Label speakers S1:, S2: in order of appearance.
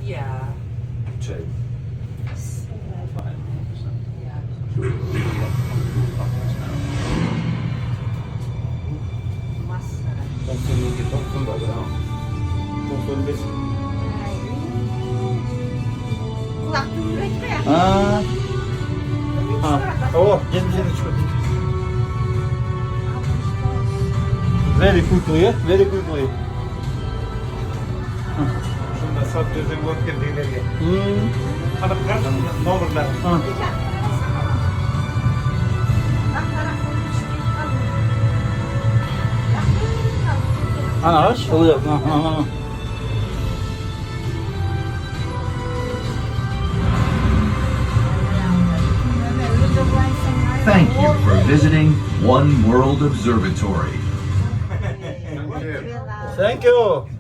S1: Yeah.
S2: Two. Tungkol yung tungkol ba ba? Tungkol bis. Ah. Oh, gel çıkıyor. Very quickly, yeah? Very quickly. Şunda sat gözün bakın dinleri. Ana bırak ne olur lan. Ana aç oluyor.
S3: Thank you for visiting One World Observatory.
S2: Thank you.